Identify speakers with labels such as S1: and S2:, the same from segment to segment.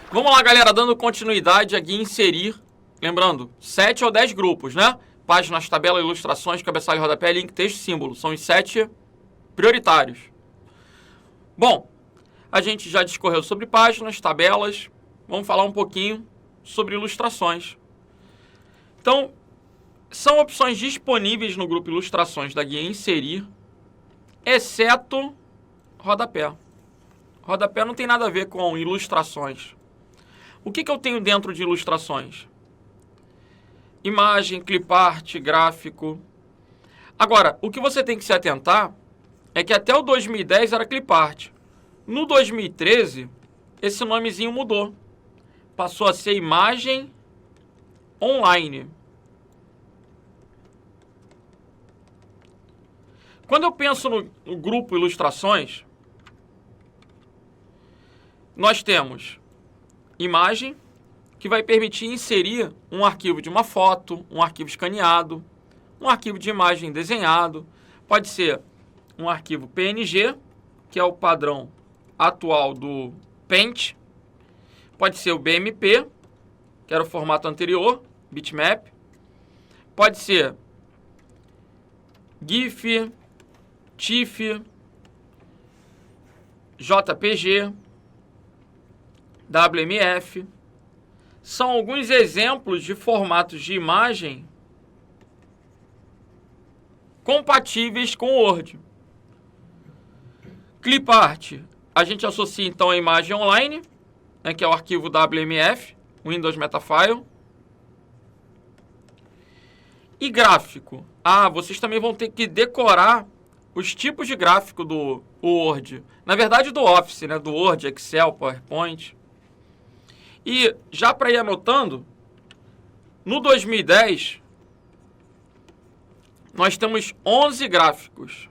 S1: Vamos lá, galera, dando continuidade aqui em inserir. Lembrando, 7 ou 10 grupos, né? Páginas, tabela, ilustrações, cabeçalho, rodapé, link, texto, símbolo. São os 7 prioritários. Bom, a gente já discorreu sobre páginas, tabelas. Vamos falar um pouquinho sobre ilustrações. Então, são opções disponíveis no grupo Ilustrações da guia Inserir, exceto rodapé. Rodapé não tem nada a ver com ilustrações. O que eu tenho dentro de ilustrações? Imagem, clipart, gráfico. Agora, o que você tem que se atentar é que até o 2010 era clipart. No 2013, esse nomezinho mudou. Passou a ser imagem online. Quando eu penso no grupo Ilustrações, nós temos imagem, que vai permitir inserir um arquivo de uma foto, um arquivo escaneado, um arquivo de imagem desenhado. Pode ser um arquivo PNG, que é o padrão atual do Paint. Pode ser o BMP, que era o formato anterior, bitmap. Pode ser GIF, TIFF, JPG, WMF. São alguns exemplos de formatos de imagem compatíveis com o Word. Clipart, a gente associa então a imagem online, né, que é o arquivo WMF, Windows Metafile. E gráfico. Vocês também vão ter que decorar os tipos de gráfico do Word. Na verdade, do Office, né, do Word, Excel, PowerPoint. E já para ir anotando, no 2010, nós temos 11 gráficos.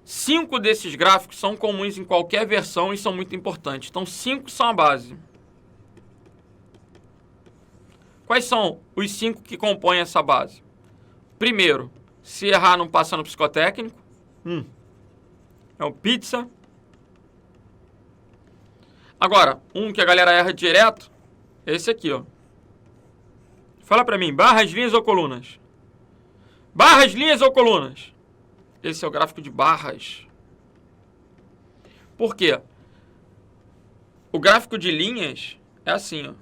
S1: 5 desses gráficos são comuns em qualquer versão e são muito importantes. Então, 5 são a base. Quais são os 5 que compõem essa base? Primeiro, se errar não passa no psicotécnico. É o pizza. Agora, um que a galera erra direto é esse aqui, ó. Fala pra mim, barras, linhas ou colunas? Barras, linhas ou colunas? Esse é o gráfico de barras. Por quê? O gráfico de linhas é assim, ó.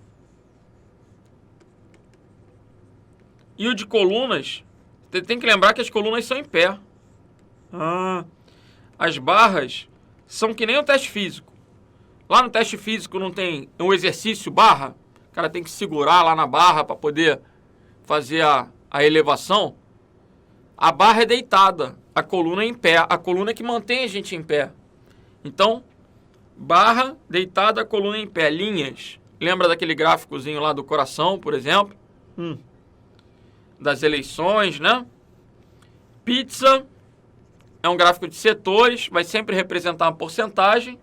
S1: E o de colunas, você tem que lembrar que as colunas são em pé. As barras são que nem o teste físico. Lá no teste físico não tem um exercício barra? O cara tem que segurar lá na barra para poder fazer a elevação. A barra é deitada, a coluna é em pé. A coluna é que mantém a gente em pé. Então, barra, deitada, coluna em pé. Linhas. Lembra daquele gráficozinho lá do coração, por exemplo? Das eleições, né? Pizza é um gráfico de setores, vai sempre representar uma porcentagem.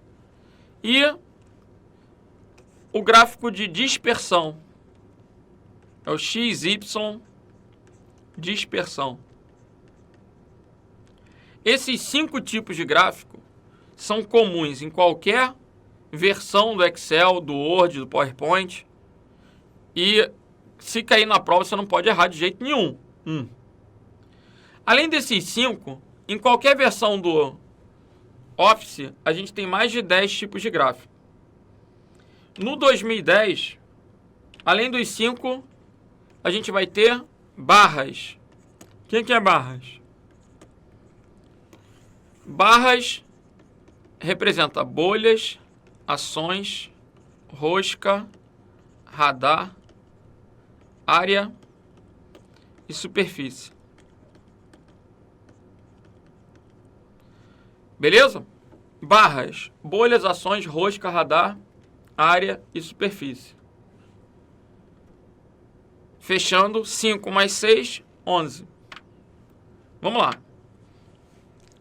S1: E o gráfico de dispersão é o XY dispersão. Esses 5 tipos de gráfico são comuns em qualquer versão do Excel, do Word, do PowerPoint. E se cair na prova, você não pode errar de jeito nenhum. Além desses 5, em qualquer versão do Office, a gente tem mais de 10 tipos de gráfico. No 2010, além dos 5, a gente vai ter barras. O que é barras? Barras representa bolhas, ações, rosca, radar, área e superfície. Beleza? Barras, bolhas, ações, rosca, radar, área e superfície. Fechando, 5 mais 6, 11. Vamos lá.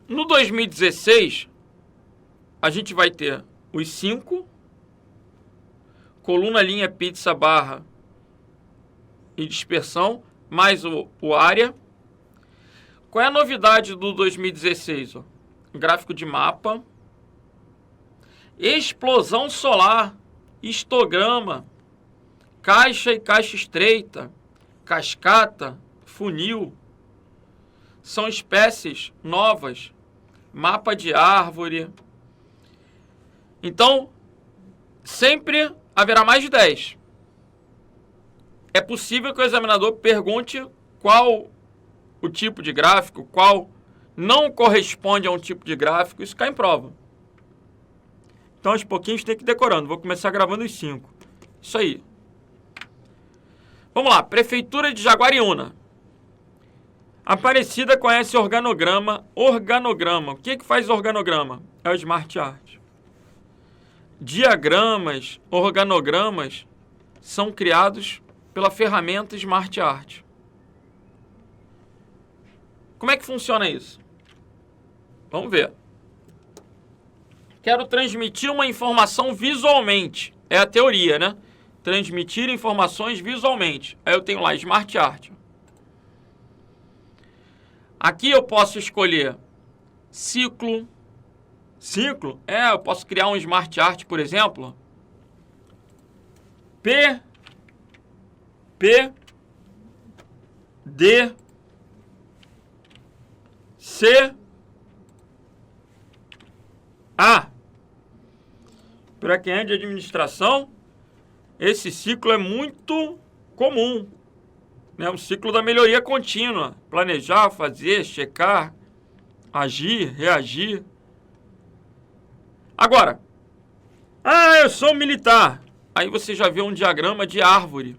S1: No 2016, a gente vai ter os 5, coluna, linha, pizza, barra e dispersão, mais o área. Qual é a novidade do 2016? Gráfico de mapa. explosão solar, histograma, caixa e caixa estreita, cascata, funil, são espécies novas, mapa de árvore. Então, sempre haverá mais de 10. É possível que o examinador pergunte qual o tipo de gráfico, qual não corresponde a um tipo de gráfico, isso cai em prova. Então, aos pouquinhos tem que ir decorando. Vou começar gravando os 5. Isso aí. Vamos lá. Prefeitura de Jaguariúna. Aparecida conhece organograma. Organograma. O que faz organograma? É o Smart Art. Diagramas, organogramas são criados pela ferramenta Smart Art. Como é que funciona isso? Vamos ver. Quero transmitir uma informação visualmente. É a teoria, né? Transmitir informações visualmente. Aí eu tenho lá Smart Art. Aqui eu posso escolher ciclo. Ciclo? Eu posso criar um Smart Art, por exemplo. P, D, C, A. Para quem é de administração, esse ciclo é muito comum. É um ciclo da melhoria contínua. Planejar, fazer, checar, agir, reagir. Agora, eu sou militar. Aí você já vê um diagrama de árvore.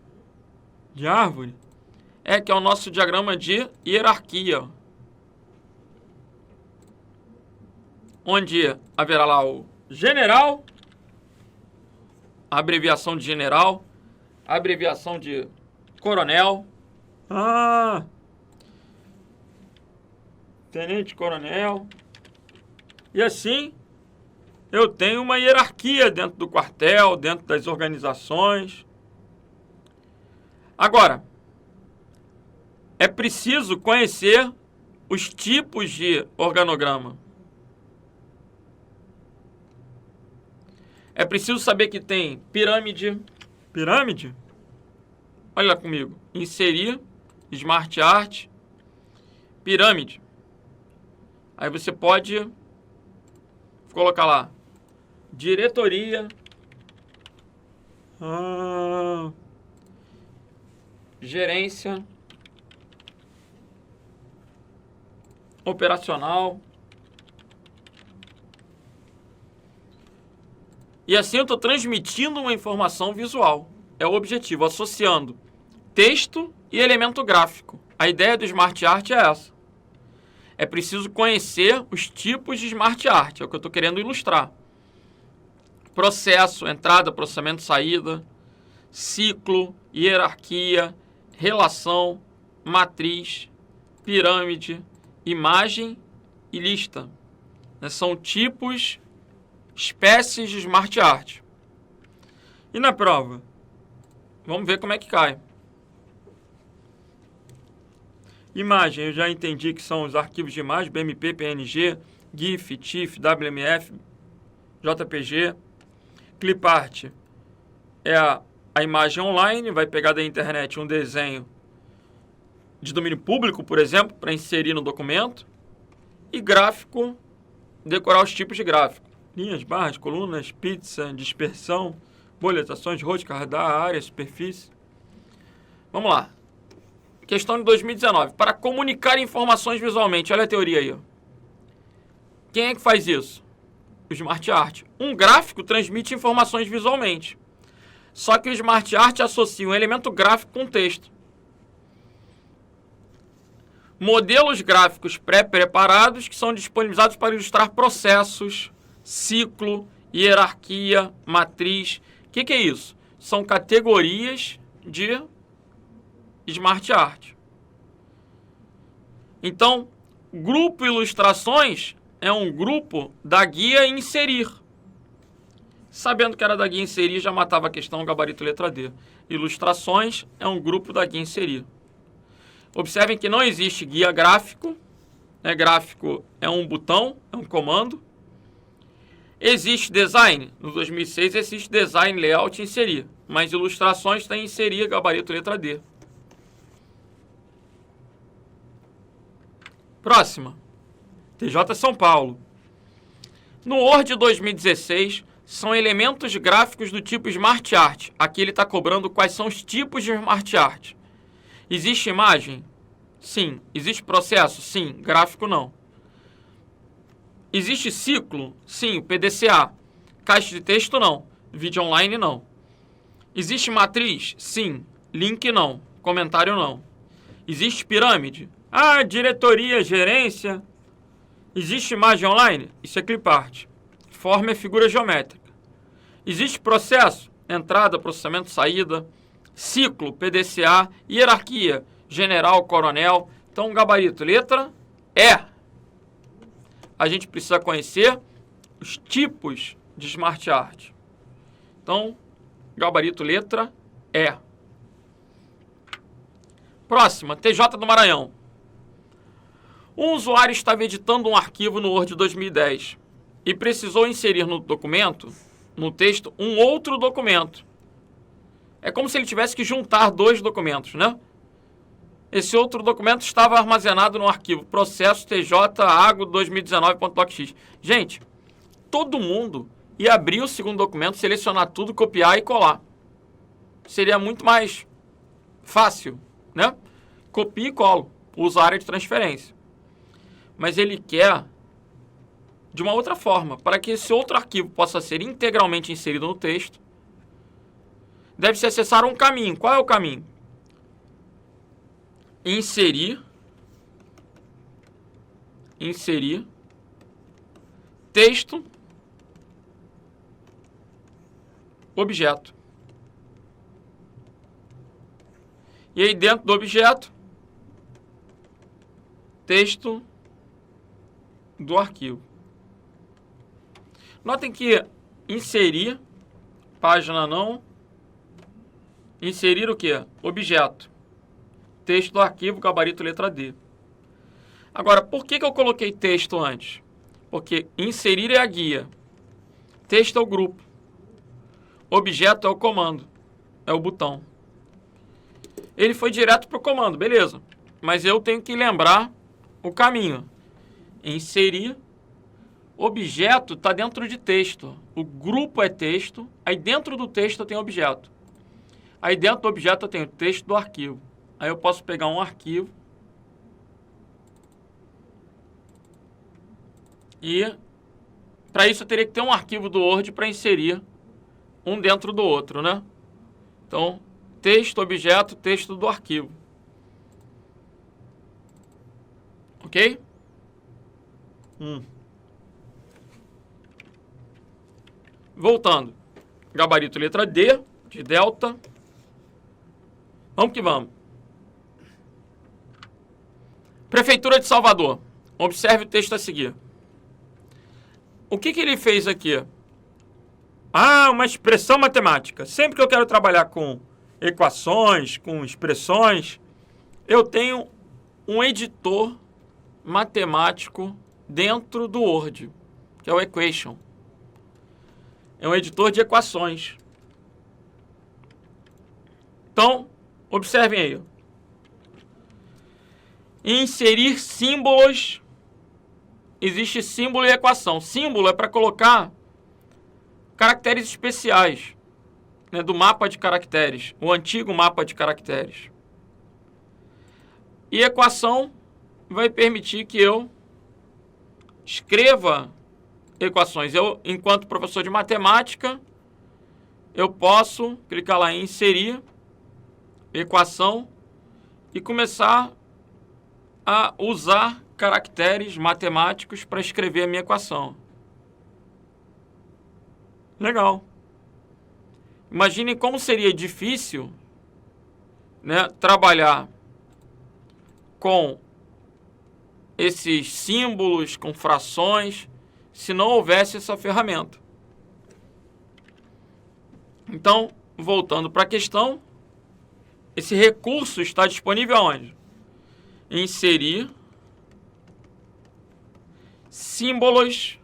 S1: De árvore? Que é o nosso diagrama de hierarquia. Onde haverá lá o general, a abreviação de general, a abreviação de coronel. Tenente coronel. E assim, eu tenho uma hierarquia dentro do quartel, dentro das organizações. Agora, é preciso conhecer os tipos de organograma. É preciso saber que tem pirâmide. Pirâmide? Olha lá comigo. Inserir, Smart Art, pirâmide. Aí você pode colocar lá. Diretoria. Gerência. Operacional. E assim eu estou transmitindo uma informação visual. É o objetivo, associando texto e elemento gráfico. A ideia do Smart Art é essa. É preciso conhecer os tipos de Smart Art. É o que eu estou querendo ilustrar. Processo, entrada, processamento, saída. Ciclo, hierarquia, relação, matriz, pirâmide, imagem e lista. São tipos, espécies de Smart Art. E na prova? Vamos ver como é que cai. Imagem, eu já entendi que são os arquivos de imagem, BMP, PNG, GIF, TIFF, WMF, JPG. Clipart é a imagem online, vai pegar da internet um desenho de domínio público, por exemplo, para inserir no documento. E gráfico, decorar os tipos de gráfico. Linhas, barras, colunas, pizza, dispersão, boletações, rosca, radar, área, superfície. Vamos lá. Questão de 2019. Para comunicar informações visualmente. Olha a teoria aí. Quem é que faz isso? O Smart Art. Um gráfico transmite informações visualmente. Só que o Smart Art associa um elemento gráfico com texto. Modelos gráficos pré-preparados que são disponibilizados para ilustrar processos, ciclo, hierarquia, matriz. O que é isso? São categorias de Smart Art. Então, grupo ilustrações é um grupo da guia inserir. Sabendo que era da guia inserir, já matava a questão gabarito letra D. Ilustrações é um grupo da guia inserir. Observem que não existe guia gráfico. Gráfico é um botão, é um comando. Existe design? No 2006 existe design, layout e inserir. Mas ilustrações tem inserir, gabarito, letra D. Próxima. TJ São Paulo. No Word 2016, são elementos gráficos do tipo Smart Art. Aqui ele está cobrando quais são os tipos de Smart Art. Existe imagem? Sim. Existe processo? Sim. Gráfico, não. Existe ciclo? Sim. PDCA. Caixa de texto, não. Vídeo online, não. Existe matriz? Sim. Link, não. Comentário, não. Existe pirâmide? Ah, diretoria, gerência. Existe imagem online? Isso é clipart. Forma é figura geométrica. Existe processo? Entrada, processamento, saída. Ciclo, PDCA. Hierarquia, general, coronel. Então, gabarito, letra E. A gente precisa conhecer os tipos de Smart Art. Então, gabarito, letra E. Próxima, TJ do Maranhão. Um usuário estava editando um arquivo no Word 2010 e precisou inserir no documento, no texto, um outro documento. É como se ele tivesse que juntar dois documentos, né? Esse outro documento estava armazenado no arquivo processo TJ-AGO 2019.docx. Gente, todo mundo ia abrir o segundo documento, selecionar tudo, copiar e colar. Seria muito mais fácil, né? Copia e colo, usa a área de transferência. Mas ele quer de uma outra forma. Para que esse outro arquivo possa ser integralmente inserido no texto, deve-se acessar um caminho. Qual é o caminho? Inserir, texto, objeto. E aí dentro do objeto, texto do arquivo. Notem que inserir, página não, inserir o que? Objeto. Texto do arquivo, gabarito, letra D. Agora, por que eu coloquei texto antes? Porque inserir é a guia. Texto é o grupo. Objeto é o comando. É o botão. Ele foi direto para o comando, beleza. Mas eu tenho que lembrar o caminho. Inserir. Objeto está dentro de texto. O grupo é texto. Aí dentro do texto eu tenho objeto. Aí dentro do objeto eu tenho texto do arquivo. Aí eu posso pegar um arquivo e para isso eu teria que ter um arquivo do Word para inserir um dentro do outro, né? Então, texto, objeto, texto do arquivo. Ok? Voltando. Gabarito letra D, de delta. Vamos que vamos. Prefeitura de Salvador. Observe o texto a seguir. O que ele fez aqui? Ah, uma expressão matemática. Sempre que eu quero trabalhar com equações, com expressões, eu tenho um editor matemático dentro do Word, que é o Equation. É um editor de equações. Então, observem aí. Inserir símbolos. Existe símbolo e equação. Símbolo é para colocar caracteres especiais, né, do mapa de caracteres, o antigo mapa de caracteres. E equação vai permitir que eu escreva equações. Eu, enquanto professor de matemática, eu posso clicar lá em inserir equação e começar a usar caracteres matemáticos para escrever a minha equação. Legal. Imaginem como seria difícil, né, trabalhar com esses símbolos, com frações, se não houvesse essa ferramenta. Então, voltando para a questão, esse recurso está disponível onde? Inserir símbolos.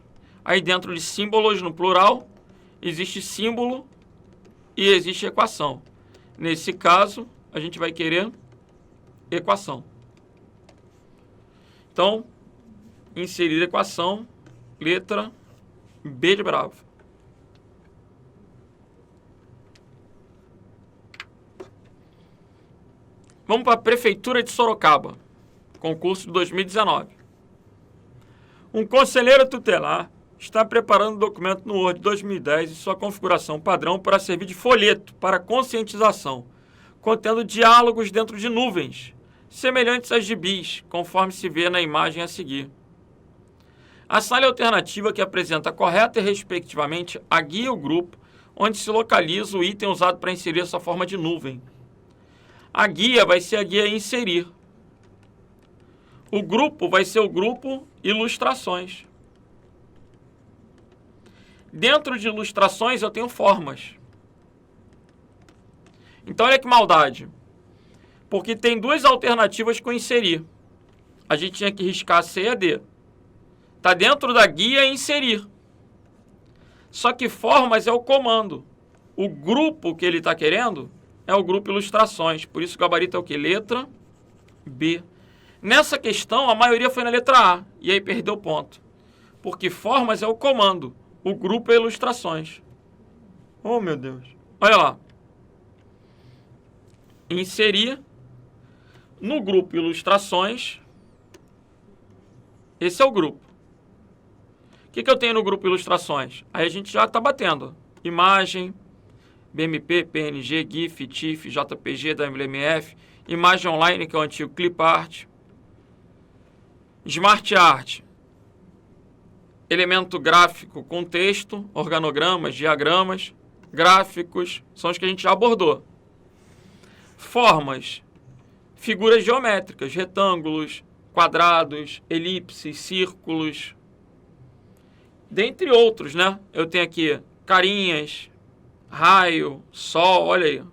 S1: Aí dentro de símbolos no plural, existe símbolo e existe equação. Nesse caso, a gente vai querer equação. Então, inserir equação, letra B de bravo. Vamos para a Prefeitura de Sorocaba, concurso de 2019. Um conselheiro tutelar está preparando o documento no Word 2010 e sua configuração padrão para servir de folheto para conscientização, contendo diálogos dentro de nuvens, semelhantes às gibis, conforme se vê na imagem a seguir. Assinale a alternativa que apresenta correta e, respectivamente, a guia e o grupo, onde se localiza o item usado para inserir essa forma de nuvem. A guia vai ser a guia inserir. O grupo vai ser o grupo ilustrações. Dentro de ilustrações eu tenho formas. Então olha que maldade. Porque tem duas alternativas com inserir. A gente tinha que riscar C e a D. Está dentro da guia inserir. Só que formas é o comando. O grupo que ele está querendo é o grupo ilustrações. Por isso o gabarito é o quê? Letra B. Nessa questão, a maioria foi na letra A. E aí perdeu ponto. Porque formas é o comando. O grupo é ilustrações. Oh, meu Deus. Olha lá. Inserir no grupo ilustrações. Esse é o grupo. O que eu tenho no grupo ilustrações? Aí a gente já está batendo. Imagem, BMP, PNG, GIF, TIFF, JPG, WMF, imagem online, que é o antigo Clipart, Smart Art, elemento gráfico com texto, organogramas, diagramas, gráficos, são os que a gente já abordou. Formas, figuras geométricas, retângulos, quadrados, elipses, círculos, dentre outros, né? Eu tenho aqui carinhas, raio, sol, olha aí,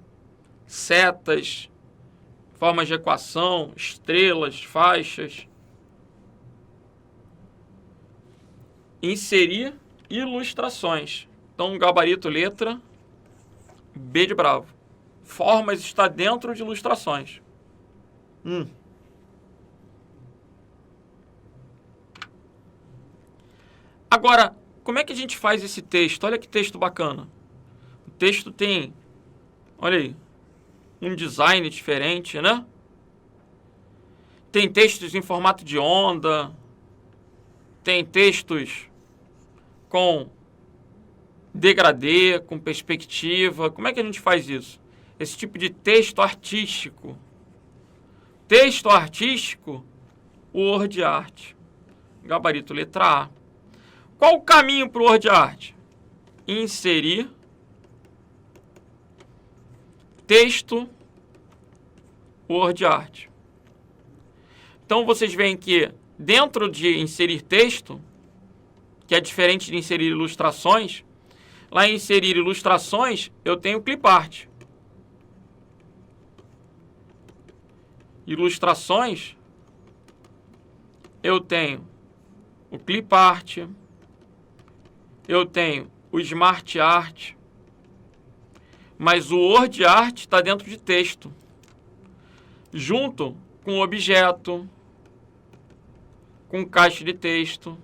S1: setas, formas de equação, estrelas, faixas. Inserir ilustrações. Então, gabarito letra B de bravo. Formas está dentro de ilustrações. Agora, como é que a gente faz esse texto? Olha que texto bacana. O texto tem, olha aí, um design diferente, né? Tem textos em formato de onda. Tem textos com degradê, com perspectiva. Como é que a gente faz isso? Esse tipo de texto artístico. Texto artístico, Word Art. Gabarito letra A. Qual o caminho para o Word Art? Inserir texto Word Art. Então vocês veem que dentro de inserir texto, que é diferente de inserir ilustrações, lá em inserir ilustrações eu tenho Clipart. Ilustrações, eu tenho o Clipart, eu tenho o Smart Art, mas o Word Art está dentro de texto, junto com o objeto, com caixa de texto.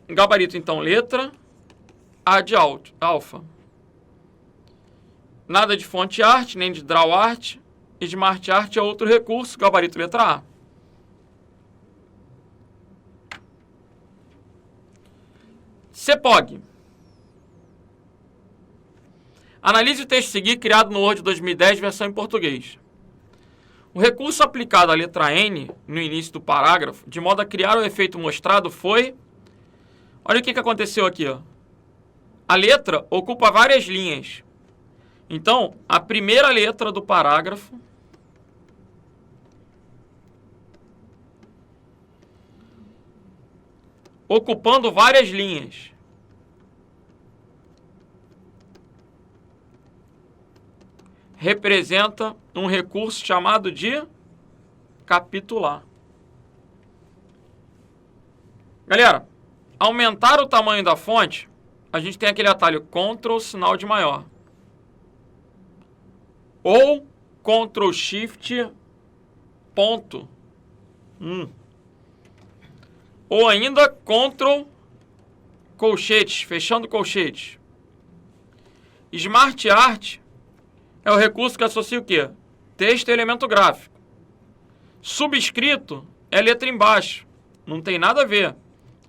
S1: Gabarito, então, letra A de alfa. Nada de fonte art, nem de draw art. Smart Art é outro recurso. Gabarito, letra A. CPOG. Analise o texto a seguir, criado no Word 2010, versão em português. O recurso aplicado à letra N, no início do parágrafo, de modo a criar o efeito mostrado, foi... Olha o que aconteceu aqui, ó. A letra ocupa várias linhas. Então, a primeira letra do parágrafo ocupando várias linhas. Representa um recurso chamado de capitular. Galera, aumentar o tamanho da fonte, a gente tem aquele atalho Ctrl sinal de maior. Ou Ctrl Shift ponto. Ou ainda Ctrl colchetes, fechando colchetes. Smart Art é o recurso que associa o quê? Texto e elemento gráfico. Subscrito é letra embaixo. Não tem nada a ver.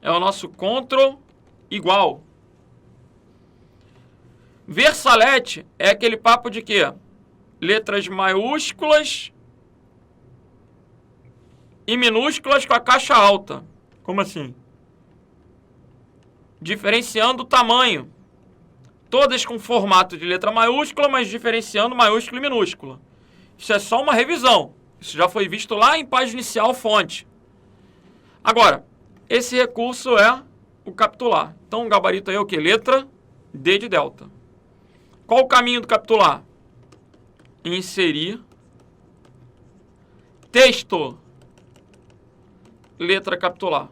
S1: É o nosso Ctrl igual. Versalete é aquele papo de quê? Letras maiúsculas e minúsculas com a caixa alta. Como assim? Diferenciando o tamanho. Todas com formato de letra maiúscula, mas diferenciando maiúscula e minúscula. Isso é só uma revisão. Isso já foi visto lá em página inicial fonte. Agora, esse recurso é o capitular. Então, o gabarito aí é o quê? Letra D de delta. Qual o caminho do capitular? Inserir texto. Letra capitular.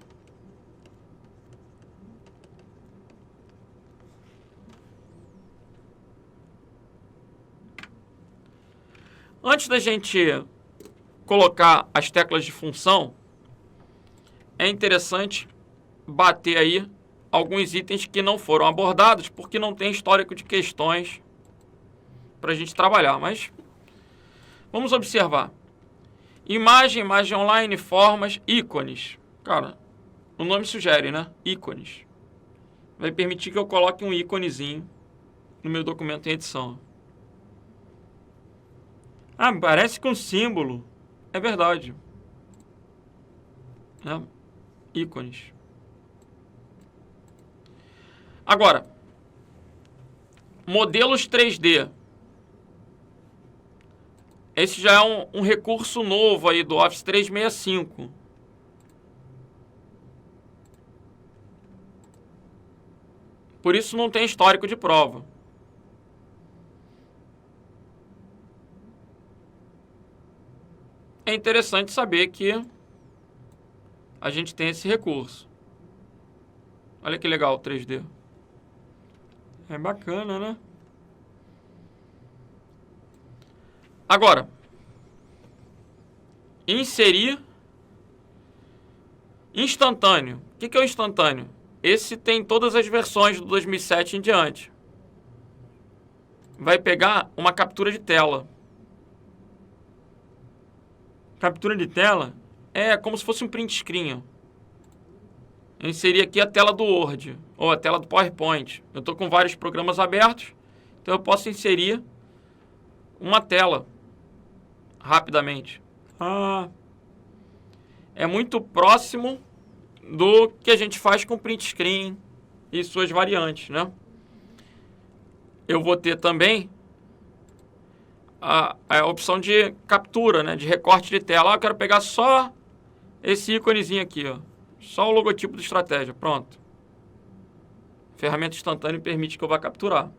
S1: Antes da gente colocar as teclas de função, é interessante bater aí alguns itens que não foram abordados, porque não tem histórico de questões para a gente trabalhar. Mas vamos observar. Imagem, imagem online, formas, ícones. Cara, o nome sugere, né? Ícones. Vai permitir que eu coloque um íconezinho no meu documento em edição. Ah, parece com símbolo. É verdade. Né? Ícones. Agora, modelos 3D. Esse já é um recurso novo aí do Office 365. Por isso não tem histórico de prova. É interessante saber que a gente tem esse recurso. Olha que legal o 3D. É bacana, né? Agora, inserir instantâneo. O que é o instantâneo? Esse tem todas as versões do 2007 em diante. Vai pegar uma captura de tela. Captura de tela é como se fosse um print screen. Eu inseri aqui a tela do Word ou a tela do PowerPoint. Eu estou com vários programas abertos, então eu posso inserir uma tela rapidamente. É muito próximo do que a gente faz com print screen e suas variantes, né? Eu vou ter também a opção de captura, né? De recorte de tela. Eu quero pegar só esse íconezinho aqui, ó. Só o logotipo da estratégia. Pronto. Ferramenta instantânea permite que eu vá capturar.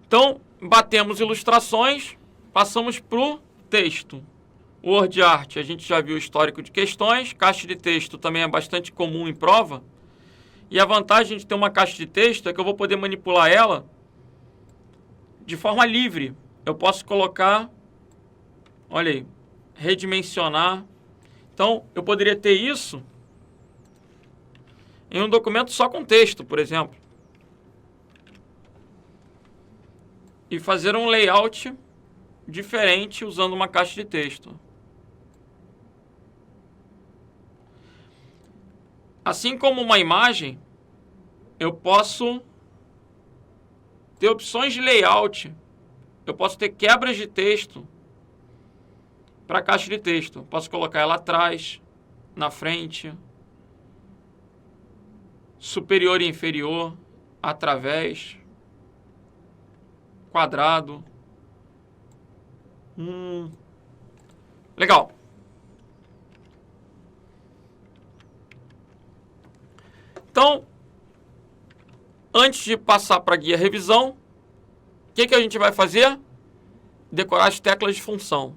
S1: Então, batemos ilustrações, passamos para o texto. Word Art, a gente já viu o histórico de questões. Caixa de texto também é bastante comum em prova. E a vantagem de ter uma caixa de texto é que eu vou poder manipular ela de forma livre. Eu posso colocar, olha aí, redimensionar. Então, eu poderia ter isso em um documento só com texto, por exemplo. E fazer um layout diferente usando uma caixa de texto. Assim como uma imagem, eu posso ter opções de layout. Eu posso ter quebras de texto para a caixa de texto. Posso colocar ela atrás, na frente, superior e inferior, através, quadrado. Legal. Então, antes de passar para a guia revisão, o que a gente vai fazer? decorar as teclas de função.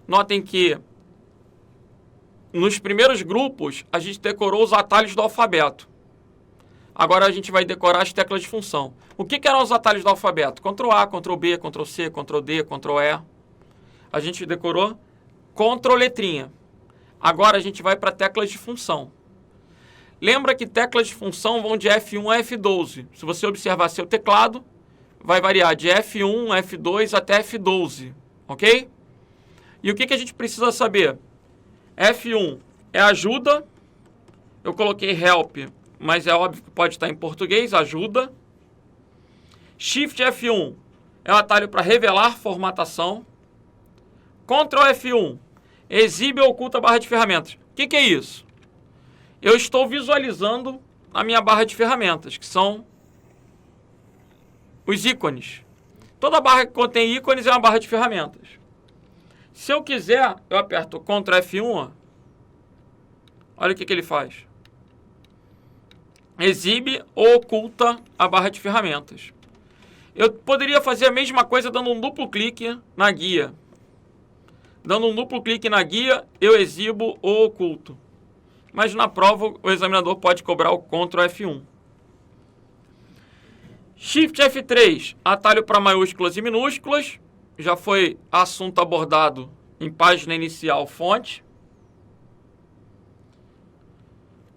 S1: Notem que nos primeiros grupos a gente decorou os atalhos do alfabeto. Agora a gente vai decorar as teclas de função. O que eram os atalhos do alfabeto? Ctrl A, Ctrl B, Ctrl C, Ctrl D, Ctrl E. A gente decorou Ctrl letrinha. Agora a gente vai para teclas de função. Lembra que teclas de função vão de F1 a F12. Se você observar seu teclado, vai variar de F1, F2 até F12. Ok? E o que a gente precisa saber? F1 é ajuda. Eu coloquei help, mas é óbvio que pode estar em português, ajuda. Shift F1 é o atalho para revelar formatação. Ctrl F1 exibe ou oculta a barra de ferramentas. O que é isso? Eu estou visualizando a minha barra de ferramentas, que são os ícones. Toda barra que contém ícones é uma barra de ferramentas. Se eu quiser, eu aperto Ctrl F1. Olha o que ele faz. Exibe ou oculta a barra de ferramentas. Eu poderia fazer a mesma coisa dando um duplo clique na guia. Dando um duplo clique na guia, eu exibo ou oculto. Mas na prova, o examinador pode cobrar o Ctrl F1. Shift F3, atalho para maiúsculas e minúsculas. Já foi assunto abordado em página inicial, fonte.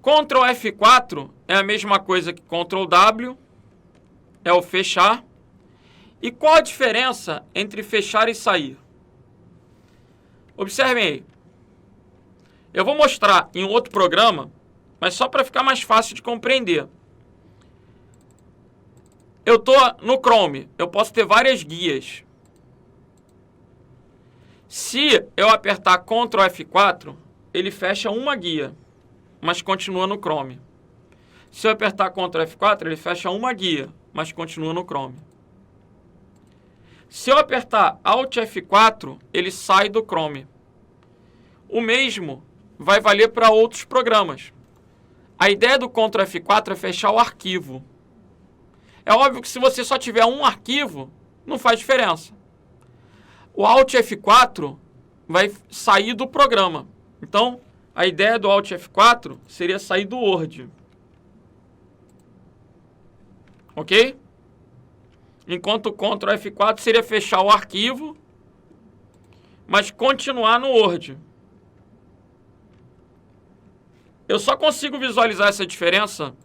S1: Ctrl F4 é a mesma coisa que Ctrl W. É o fechar. E qual a diferença entre fechar e sair? Observem aí. Eu vou mostrar em outro programa, mas só para ficar mais fácil de compreender. Eu estou no Chrome, eu posso ter várias guias. Se eu apertar Ctrl F4, ele fecha uma guia, mas continua no Chrome. Se eu apertar Ctrl F4, ele fecha uma guia, mas continua no Chrome. Se eu apertar Alt F4, ele sai do Chrome. O mesmo vai valer para outros programas. A ideia do Ctrl F4 é fechar o arquivo. É óbvio que se você só tiver um arquivo, não faz diferença. O Alt F4 vai sair do programa. Então, a ideia do Alt F4 seria sair do Word. Ok? Enquanto o Ctrl F4 seria fechar o arquivo, mas continuar no Word. Eu só consigo visualizar essa diferença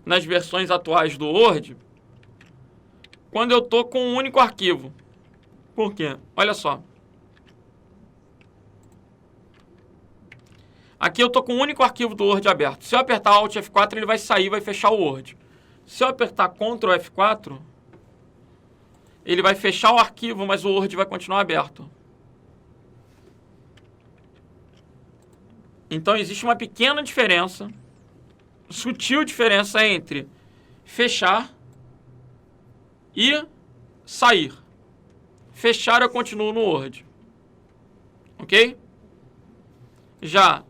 S1: nas versões atuais do Word quando eu estou com um único arquivo. Por quê? Olha só. Aqui eu estou com um único arquivo do Word aberto. Se eu apertar Alt F4, ele vai sair e vai fechar o Word. Se eu apertar Ctrl F4, ele vai fechar o arquivo, mas o Word vai continuar aberto. Então, existe uma pequena diferença, sutil diferença entre fechar e sair. Fechar eu continuo no Word. Ok? Já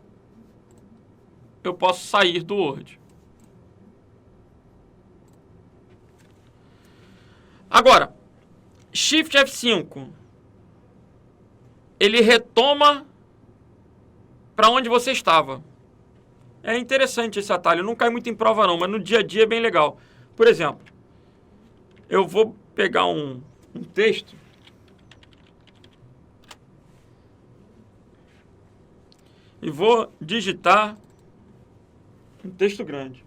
S1: eu posso sair do Word. Agora, Shift F5, ele retoma para onde você estava. É interessante esse atalho, não cai muito em prova não, mas no dia a dia é bem legal. Por exemplo, eu vou pegar um texto e vou digitar um texto grande.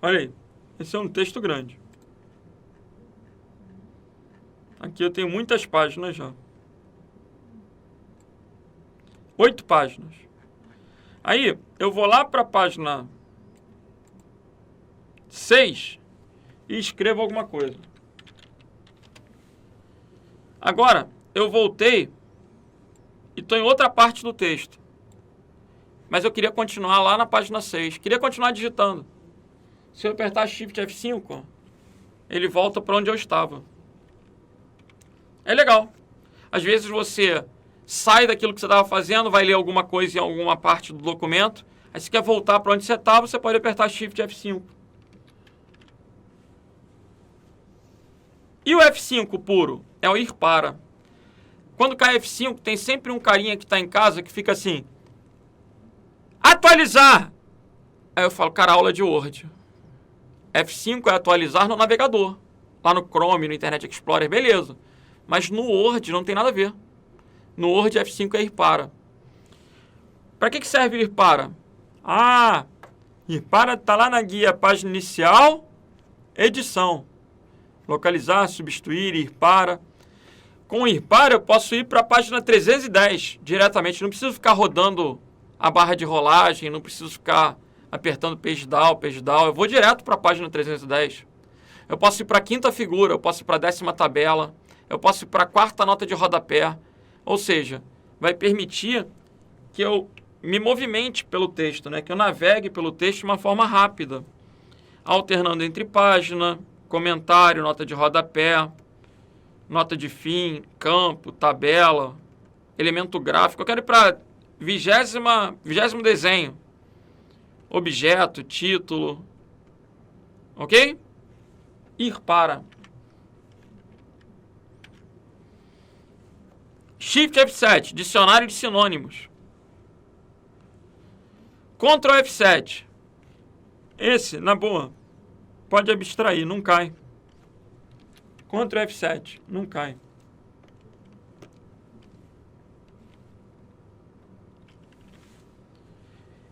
S1: Olha aí, esse é um texto grande. Aqui eu tenho muitas páginas já. 8 páginas. Aí, eu vou lá para a página 6 e escrevo alguma coisa. Agora, eu voltei e estou em outra parte do texto. Mas eu queria continuar lá na página 6. Queria continuar digitando. Se eu apertar Shift F5, ele volta para onde eu estava. É legal. Às vezes você sai daquilo que você estava fazendo, vai ler alguma coisa em alguma parte do documento, aí você quer voltar para onde você estava, você pode apertar Shift F5. E o F5 puro? É o ir para. Quando cai F5, tem sempre um carinha que está em casa que fica assim: atualizar! Aí eu falo, cara, aula de Word. F5 é atualizar no navegador. Lá no Chrome, no Internet Explorer, beleza. Mas no Word não tem nada a ver. No Word, F5 é ir para. Para que serve ir para? Ah, ir para está lá na guia, página inicial, edição. Localizar, substituir, ir para. Com ir para, eu posso ir para a página 310 diretamente. Não preciso ficar rodando a barra de rolagem, não preciso ficar apertando page down. Eu vou direto para a página 310. Eu posso ir para a quinta figura, eu posso ir para a 10ª tabela, eu posso ir para a 4ª nota de rodapé. Ou seja, vai permitir que eu me movimente pelo texto, né? Que eu navegue pelo texto de uma forma rápida, alternando entre página, comentário, nota de rodapé, nota de fim, campo, tabela, elemento gráfico. Eu quero ir para 20º desenho, objeto, título, ok? Ir para. Shift F7, dicionário de sinônimos. Ctrl F7. Esse, na boa, pode abstrair, não cai. Ctrl F7, não cai.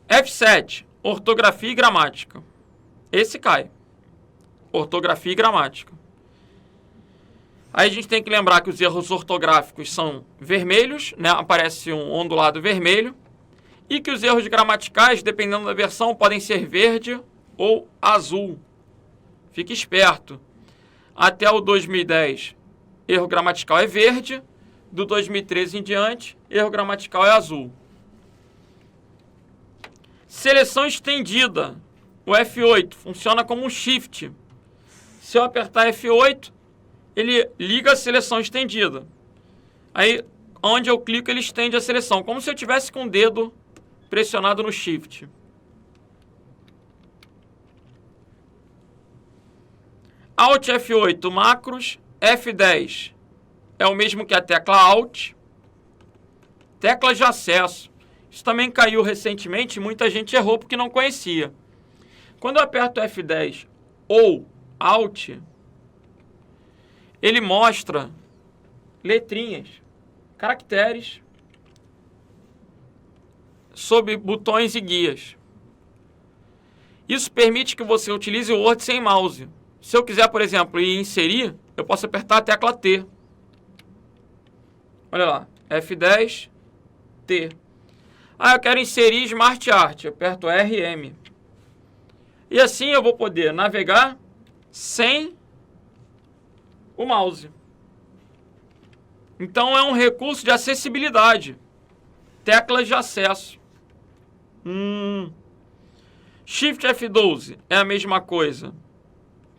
S1: F7, ortografia e gramática. Esse cai. Ortografia e gramática. Aí a gente tem que lembrar que os erros ortográficos são vermelhos, né? Aparece um ondulado vermelho. E que os erros gramaticais, dependendo da versão, podem ser verde ou azul. Fique esperto. Até o 2010, erro gramatical é verde. Do 2013 em diante, erro gramatical é azul. Seleção estendida. O F8 funciona como um shift. Se eu apertar F8, ele liga a seleção estendida. Aí, onde eu clico, ele estende a seleção, como se eu tivesse com o dedo pressionado no shift. Alt F8, macros. F10 é o mesmo que a tecla Alt. Tecla de acesso. Isso também caiu recentemente, muita gente errou porque não conhecia. Quando eu aperto F10 ou Alt, ele mostra letrinhas, caracteres, sob botões e guias. Isso permite que você utilize o Word sem mouse. Se eu quiser, por exemplo, ir inserir, eu posso apertar a tecla T. Olha lá, F10, T. Ah, eu quero inserir Smart Art, eu aperto RM. E assim eu vou poder navegar sem o mouse. Então é um recurso de acessibilidade. Teclas de acesso. Shift F12 é a mesma coisa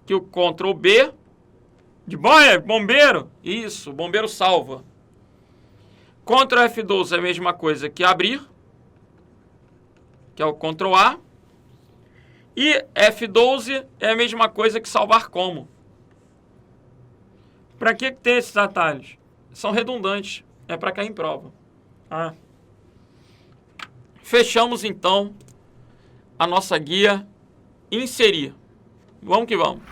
S1: que o Ctrl B. De bombeiro? Isso, bombeiro salva. Ctrl F12 é a mesma coisa que abrir, que é o Ctrl A. E F12 é a mesma coisa que salvar como. Para que ter esses atalhos? São redundantes. É para cair em prova. Fechamos então a nossa guia inserir. Vamos que vamos.